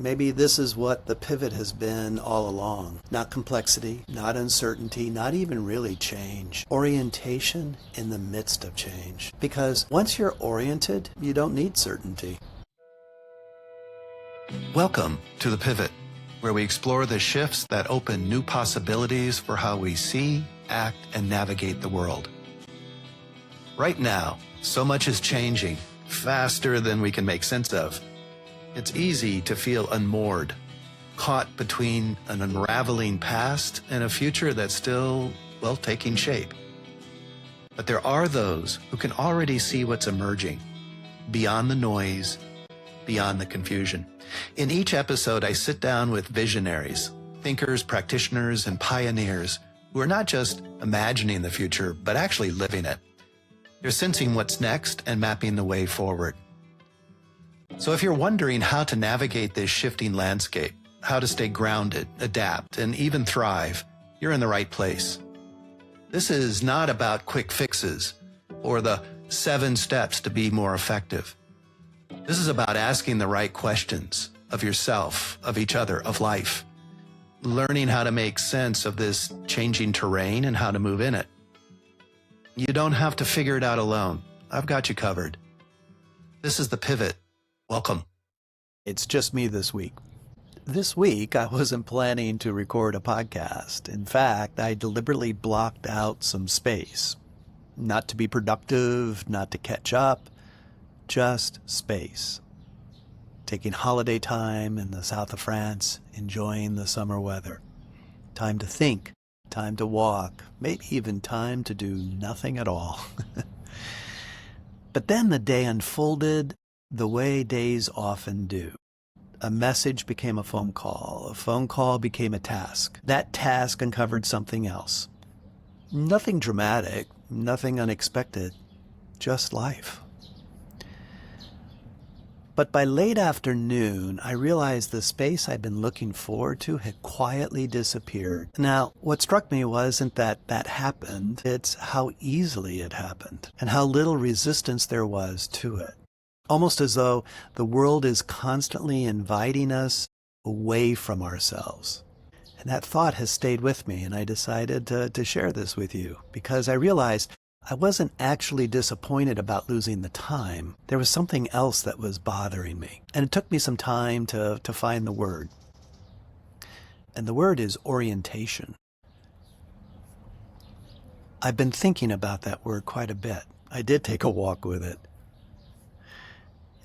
Maybe this is what the pivot has been all along. Not complexity, not uncertainty, not even really change. Orientation in the midst of change. Because once you're oriented, you don't need certainty. Welcome to The Pivot, where we explore the shifts that open new possibilities for how we see, act, and navigate the world. Right now, so much is changing, faster than we can make sense of. It's easy to feel unmoored, caught between an unraveling past and a future that's still, well, taking shape. But there are those who can already see what's emerging, beyond the noise, beyond the confusion. In each episode, I sit down with visionaries, thinkers, practitioners, and pioneers who are not just imagining the future, but actually living it. They're sensing what's next and mapping the way forward. So if you're wondering how to navigate this shifting landscape, how to stay grounded, adapt, and even thrive, you're in the right place. This is not about quick fixes or the 7 steps to be more effective. This is about asking the right questions of yourself, of each other, of life, learning how to make sense of this changing terrain and how to move in it. You don't have to figure it out alone. I've got you covered. This is The Pivot. Welcome. It's just me this week. This week, I wasn't planning to record a podcast. In fact, I deliberately blocked out some space. Not to be productive, not to catch up, just space. Taking holiday time in the south of France, enjoying the summer weather. Time to think, time to walk, maybe even time to do nothing at all. But then the day unfolded the way days often do. A message became a phone call became a task. That task uncovered something else. Nothing dramatic, nothing unexpected, just life. But by late afternoon, I realized the space I'd been looking forward to had quietly disappeared. Now, what struck me wasn't that that happened, it's how easily it happened, and how little resistance there was to it. Almost as though the world is constantly inviting us away from ourselves. And that thought has stayed with me, and I decided to share this with you, because I realized I wasn't actually disappointed about losing the time. There was something else that was bothering me. And it took me some time to find the word. And the word is orientation. I've been thinking about that word quite a bit. I did take a walk with it.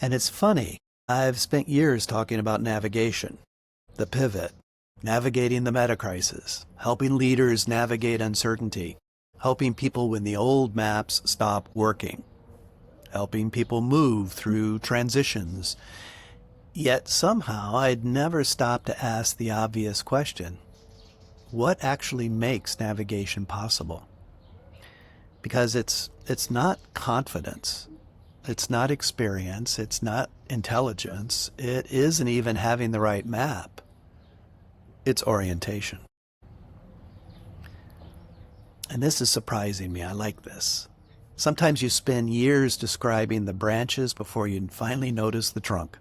And it's funny, I've spent years talking about navigation, the pivot, navigating the meta-crisis, helping leaders navigate uncertainty, helping people when the old maps stop working, helping people move through transitions. Yet somehow I'd never stopped to ask the obvious question, what actually makes navigation possible? Because it's not confidence, it's not experience, it's not intelligence, it isn't even having the right map, it's orientation. And this is surprising me. I like this. Sometimes you spend years describing the branches before you finally notice the trunk.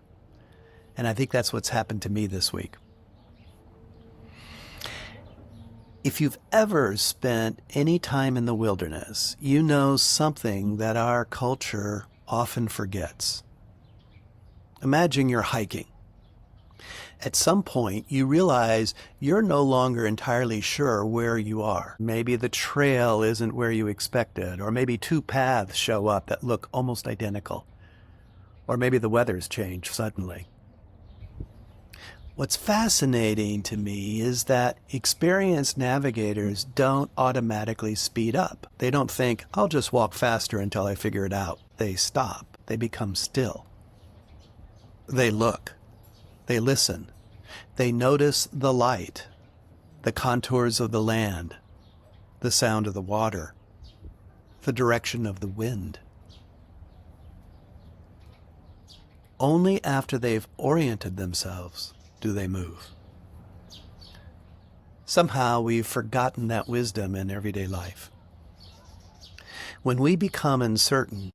And I think that's what's happened to me this week. If you've ever spent any time in the wilderness, you know something that our culture often forgets. Imagine you're hiking. At some point, you realize you're no longer entirely sure where you are. Maybe the trail isn't where you expected, or maybe 2 paths show up that look almost identical. Or maybe the weather's changed suddenly. What's fascinating to me is that experienced navigators don't automatically speed up. They don't think, I'll just walk faster until I figure it out. They stop. They become still. They look. They listen. They notice the light, the contours of the land, the sound of the water, the direction of the wind. Only after they've oriented themselves do they move. Somehow we've forgotten that wisdom in everyday life. When we become uncertain,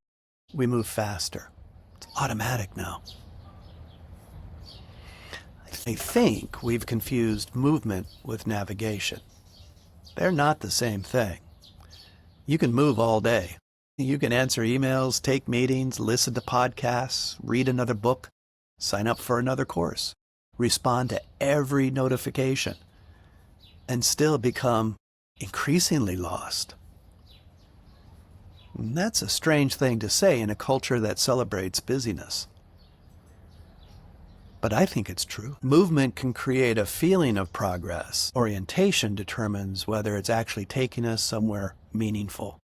we move faster. It's automatic now. I think we've confused movement with navigation. They're not the same thing. You can move all day. You can answer emails, take meetings, listen to podcasts, read another book, sign up for another course, respond to every notification, and still become increasingly lost. And that's a strange thing to say in a culture that celebrates busyness. But I think it's true. Movement can create a feeling of progress. Orientation determines whether it's actually taking us somewhere meaningful.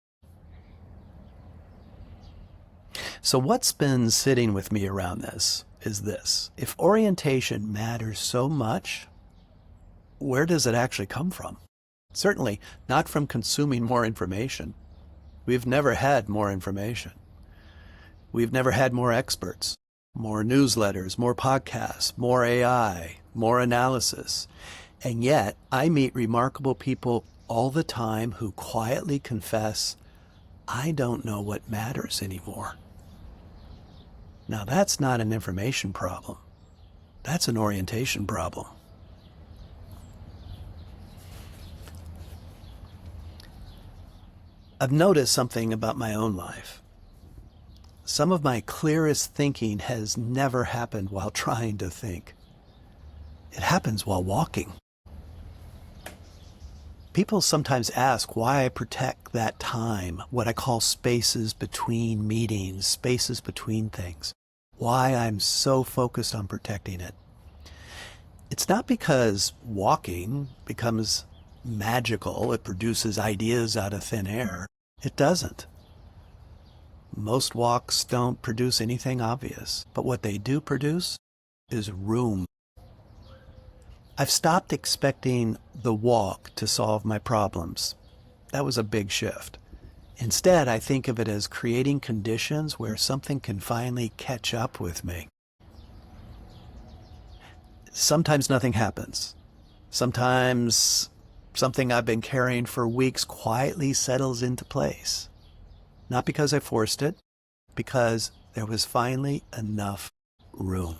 So what's been sitting with me around this is this. If orientation matters so much, where does it actually come from? Certainly not from consuming more information. We've never had more information. We've never had more experts, more newsletters, more podcasts, more AI, more analysis. And yet I meet remarkable people all the time who quietly confess, I don't know what matters anymore. Now that's not an information problem. That's an orientation problem. I've noticed something about my own life. Some of my clearest thinking has never happened while trying to think. It happens while walking. People sometimes ask why I protect that time, what I call spaces between meetings, spaces between things, why I'm so focused on protecting it. It's not because walking becomes magical, it produces ideas out of thin air. It doesn't. Most walks don't produce anything obvious, but what they do produce is room. I've stopped expecting the walk to solve my problems. That was a big shift. Instead, I think of it as creating conditions where something can finally catch up with me. Sometimes nothing happens. Sometimes something I've been carrying for weeks quietly settles into place. Not because I forced it, because there was finally enough room.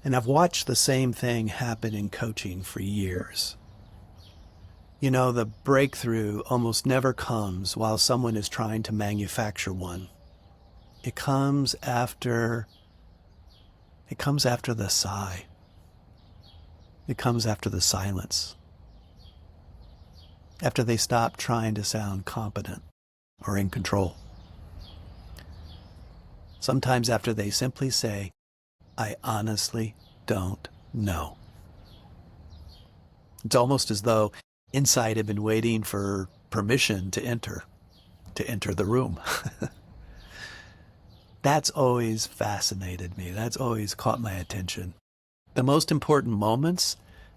And I've watched the same thing happen in coaching for years. You know, the breakthrough almost never comes while someone is trying to manufacture one. It comes after the sigh. It comes after the silence. After they stop trying to sound competent or in control. Sometimes after they simply say, I honestly don't know. It's almost as though inside had been waiting for permission to enter the room. That's always fascinated me. That's always caught my attention. The most important moments,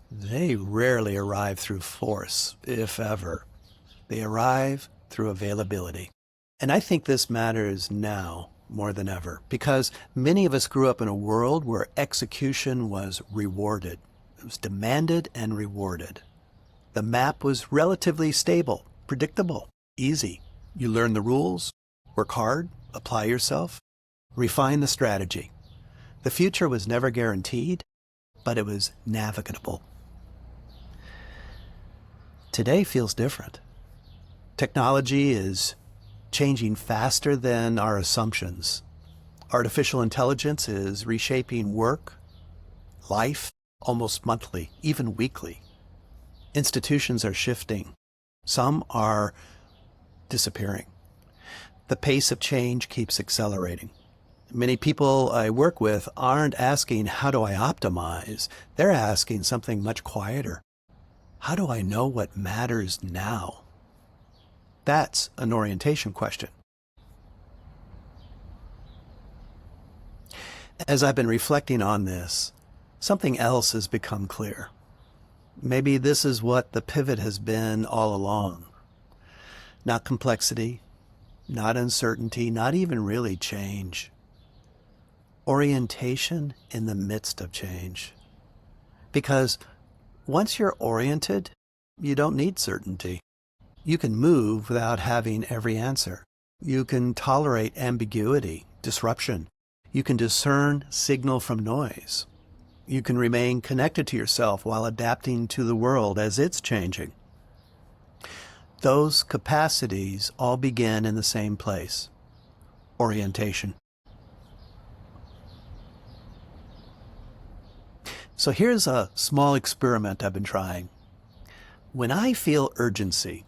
they rarely arrive through force, if ever. They arrive through availability. And I think this matters now more than ever, because many of us grew up in a world where execution was rewarded. It was demanded and rewarded. The map was relatively stable, predictable, easy. You learn the rules, work hard, apply yourself, refine the strategy. The future was never guaranteed, but it was navigable. Today feels different. Technology is changing faster than our assumptions. Artificial intelligence is reshaping work, life, almost monthly, even weekly. Institutions are shifting. Some are disappearing. The pace of change keeps accelerating. Many people I work with aren't asking, how do I optimize? They're asking something much quieter. How do I know what matters now? That's an orientation question. As I've been reflecting on this, something else has become clear. Maybe this is what the pivot has been all along. Not complexity, not uncertainty, not even really change. Orientation in the midst of change. Because once you're oriented, you don't need certainty. You can move without having every answer. You can tolerate ambiguity, disruption. You can discern signal from noise. You can remain connected to yourself while adapting to the world as it's changing. Those capacities all begin in the same place: orientation. So here's a small experiment I've been trying. When I feel urgency,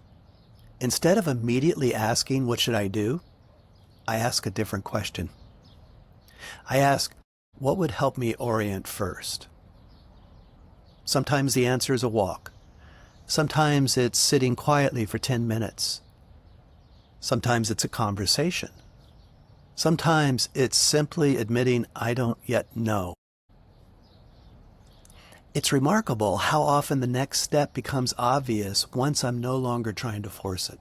instead of immediately asking, "What should I do?" I ask a different question. I ask, what would help me orient first? Sometimes the answer is a walk. Sometimes it's sitting quietly for 10 minutes. Sometimes it's a conversation. Sometimes it's simply admitting I don't yet know. It's remarkable how often the next step becomes obvious once I'm no longer trying to force it.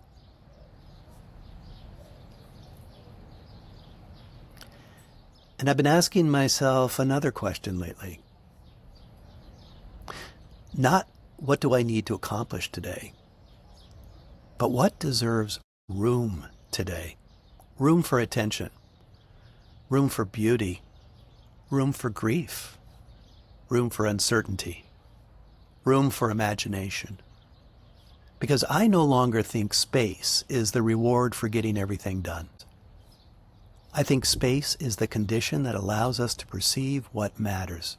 And I've been asking myself another question lately. Not what do I need to accomplish today, but what deserves room today? Room for attention, room for beauty, room for grief, room for uncertainty, room for imagination. Because I no longer think space is the reward for getting everything done. I think space is the condition that allows us to perceive what matters.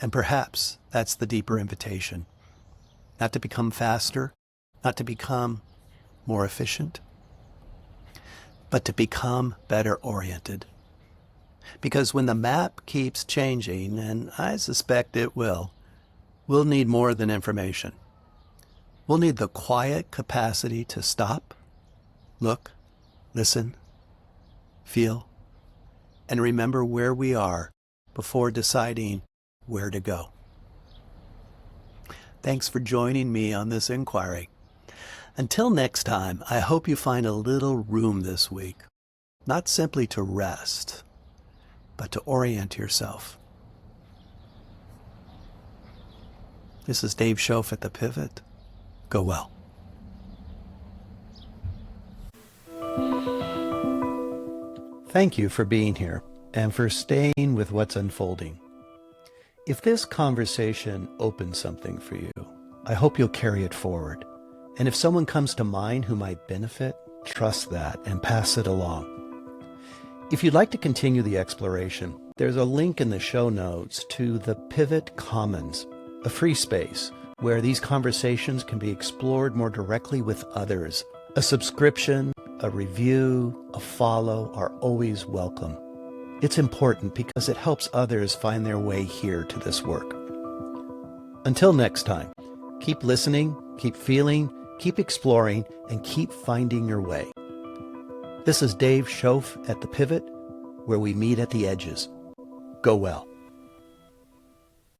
And perhaps that's the deeper invitation. Not to become faster, not to become more efficient, but to become better oriented. Because when the map keeps changing, and I suspect it will, we'll need more than information. We'll need the quiet capacity to stop, look, listen, feel, and remember where we are before deciding where to go. Thanks for joining me on this inquiry. Until next time, I hope you find a little room this week, not simply to rest, but to orient yourself. This is Dave Schoaf at The Pivot. Go well. Thank you for being here and for staying with what's unfolding. If this conversation opened something for you, I hope you'll carry it forward. And if someone comes to mind who might benefit, trust that and pass it along. If you'd like to continue the exploration, there's a link in the show notes to the Pivot Commons, a free space where these conversations can be explored more directly with others. A subscription, a review, a follow are always welcome. It's important because it helps others find their way here to this work. Until next time, keep listening, keep feeling, keep exploring, and keep finding your way. This is Dave Schoaf at The Pivot, where we meet at the edges. Go well.